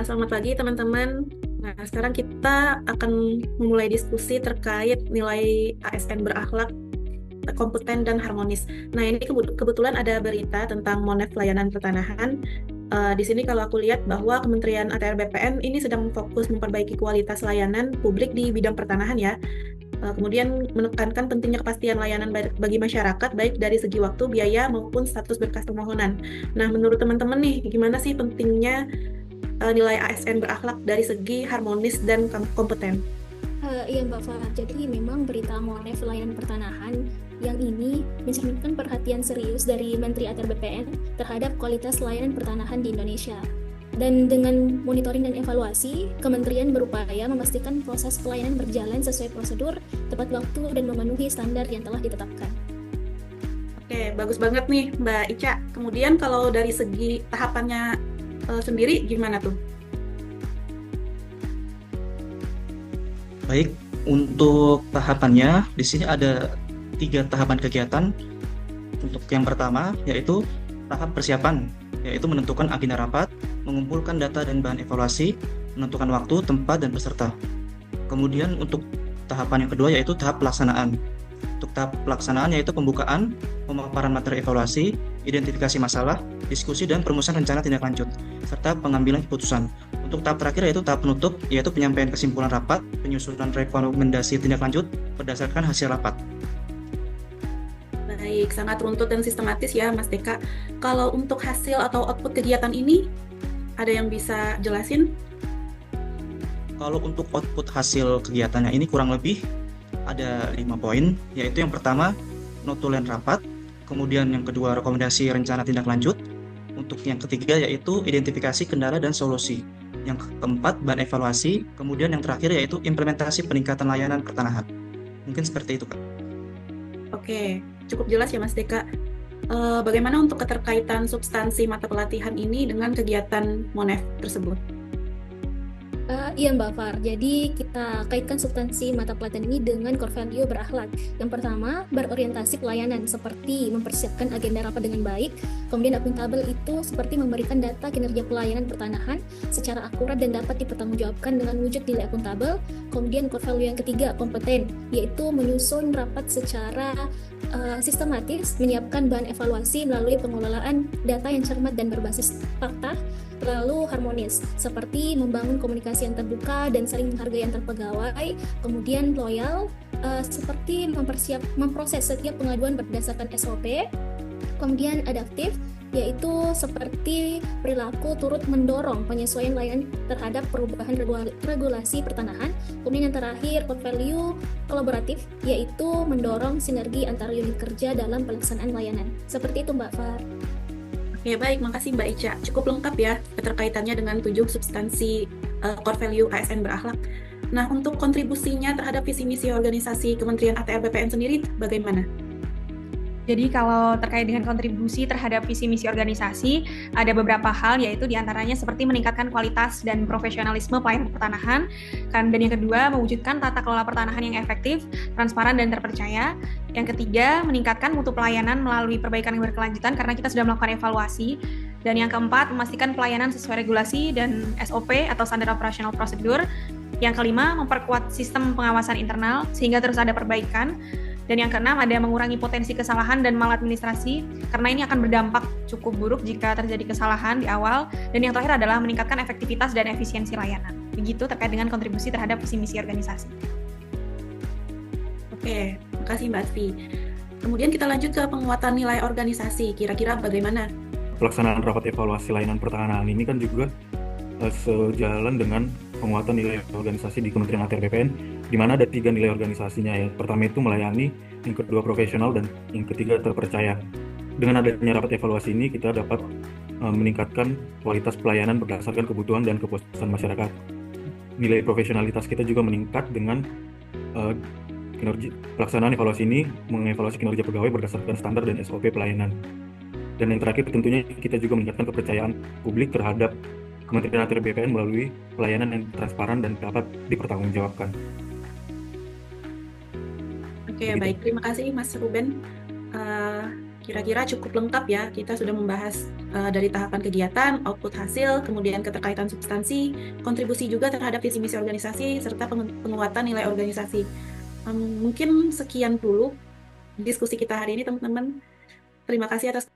Selamat pagi teman-teman. Nah, sekarang kita akan memulai diskusi terkait nilai ASN berakhlak, kompeten, dan harmonis. Nah, ini kebetulan ada berita tentang Monef Layanan Pertanahan. Di sini kalau aku lihat bahwa Kementerian ATR BPN ini sedang fokus memperbaiki kualitas layanan publik di bidang pertanahan ya. Kemudian menekankan pentingnya kepastian layanan bagi masyarakat, baik dari segi waktu, biaya, maupun status berkas permohonan. Nah, menurut teman-teman nih, gimana sih pentingnya nilai ASN berakhlak dari segi harmonis dan kompeten? Iya Mbak Farah, jadi memang berita Monef layanan pertanahan yang ini mencerminkan perhatian serius dari Menteri ATR BPN terhadap kualitas layanan pertanahan di Indonesia. Dan dengan monitoring dan evaluasi, kementerian berupaya memastikan proses pelayanan berjalan sesuai prosedur, tepat waktu, dan memenuhi standar yang telah ditetapkan. Oke, bagus banget nih Mbak Ica. Kemudian kalau dari segi tahapannya sendiri gimana tuh? Baik, untuk tahapannya di sini ada 3 tahapan kegiatan. Untuk yang pertama yaitu tahap persiapan, yaitu menentukan agenda rapat, mengumpulkan data dan bahan evaluasi, menentukan waktu, tempat, dan peserta. Kemudian untuk tahapan yang kedua yaitu tahap pelaksanaan. Untuk tahap pelaksanaan yaitu pembukaan, pemaparan materi evaluasi, identifikasi masalah, diskusi dan perumusan rencana tindak lanjut, serta pengambilan keputusan. Untuk tahap terakhir yaitu tahap penutup, yaitu penyampaian kesimpulan rapat, penyusunan rekomendasi tindak lanjut berdasarkan hasil rapat. Baik, sangat runtut dan sistematis ya Mas Deka. Kalau untuk hasil atau output kegiatan ini, ada yang bisa jelasin? Kalau untuk output hasil kegiatannya ini kurang lebih ada 5 poin, yaitu yang pertama notulen rapat, kemudian yang kedua rekomendasi rencana tindak lanjut, untuk yang ketiga yaitu identifikasi kendala dan solusi, yang keempat bahan evaluasi, kemudian yang terakhir yaitu implementasi peningkatan layanan pertanahan. Mungkin seperti itu, Kak. Oke, cukup jelas ya Mas Deka. Bagaimana untuk keterkaitan substansi mata pelatihan ini dengan kegiatan Monef tersebut? Iya Mbak Far, jadi kita kaitkan substansi mata pelatihan ini dengan core value berakhlak. Yang pertama, berorientasi pelayanan seperti mempersiapkan agenda rapat dengan baik. Kemudian akuntabel itu seperti memberikan data kinerja pelayanan pertanahan secara akurat dan dapat dipertanggungjawabkan dengan wujud nilai akuntabel. Kemudian core value yang ketiga, kompeten, yaitu menyusun rapat secara sistematis, menyiapkan bahan evaluasi melalui pengelolaan data yang cermat dan berbasis fakta. Lalu harmonis, seperti membangun komunikasi yang terbuka dan saling menghargai antar pegawai. Kemudian loyal, seperti memproses setiap pengaduan berdasarkan SOP. Kemudian adaptif, yaitu seperti perilaku turut mendorong penyesuaian layanan terhadap perubahan regulasi pertanahan. Kemudian yang terakhir, core value kolaboratif, yaitu mendorong sinergi antara unit kerja dalam pelaksanaan layanan. Seperti itu Mbak Far. Oke, baik. Makasih Mbak Ica. Cukup lengkap ya keterkaitannya dengan 7 substansi core value ASN berakhlak. Nah, untuk kontribusinya terhadap visi misi organisasi Kementerian ATR BPN sendiri bagaimana? Jadi kalau terkait dengan kontribusi terhadap visi misi organisasi, ada beberapa hal, yaitu diantaranya seperti meningkatkan kualitas dan profesionalisme pelayanan pertanahan, dan yang kedua mewujudkan tata kelola pertanahan yang efektif, transparan dan terpercaya. Yang ketiga, meningkatkan mutu pelayanan melalui perbaikan yang berkelanjutan karena kita sudah melakukan evaluasi. Dan yang keempat, memastikan pelayanan sesuai regulasi dan SOP atau standar operasional prosedur. Yang kelima, memperkuat sistem pengawasan internal sehingga terus ada perbaikan. Dan yang keenam, ada mengurangi potensi kesalahan dan maladministrasi, karena ini akan berdampak cukup buruk jika terjadi kesalahan di awal. Dan yang terakhir adalah meningkatkan efektivitas dan efisiensi layanan. Begitu terkait dengan kontribusi terhadap visi misi organisasi. Oke, makasih Mbak Asfi. Kemudian kita lanjut ke penguatan nilai organisasi. Kira-kira bagaimana? Pelaksanaan rapat evaluasi layanan pertahanan ini kan juga sejalan dengan penguatan nilai organisasi di Kementerian ATR BPN, di mana ada 3 nilai organisasinya. Yang pertama itu melayani, yang kedua profesional, dan yang ketiga terpercaya. Dengan adanya rapat evaluasi ini, kita dapat meningkatkan kualitas pelayanan berdasarkan kebutuhan dan kepuasan masyarakat. Nilai profesionalitas kita juga meningkat dengan pelaksanaan evaluasi ini, mengevaluasi kinerja pegawai berdasarkan standar dan SOP pelayanan. Dan yang terakhir tentunya kita juga meningkatkan kepercayaan publik terhadap Kementerian ATR BPN melalui pelayanan yang transparan dan dapat dipertanggungjawabkan. Oke, baik. Terima kasih Mas Ruben. Kira-kira cukup lengkap ya, kita sudah membahas dari tahapan kegiatan, output hasil, kemudian keterkaitan substansi, kontribusi juga terhadap visi misi organisasi, serta penguatan nilai organisasi. Mungkin sekian dulu diskusi kita hari ini, teman-teman. Terima kasih atas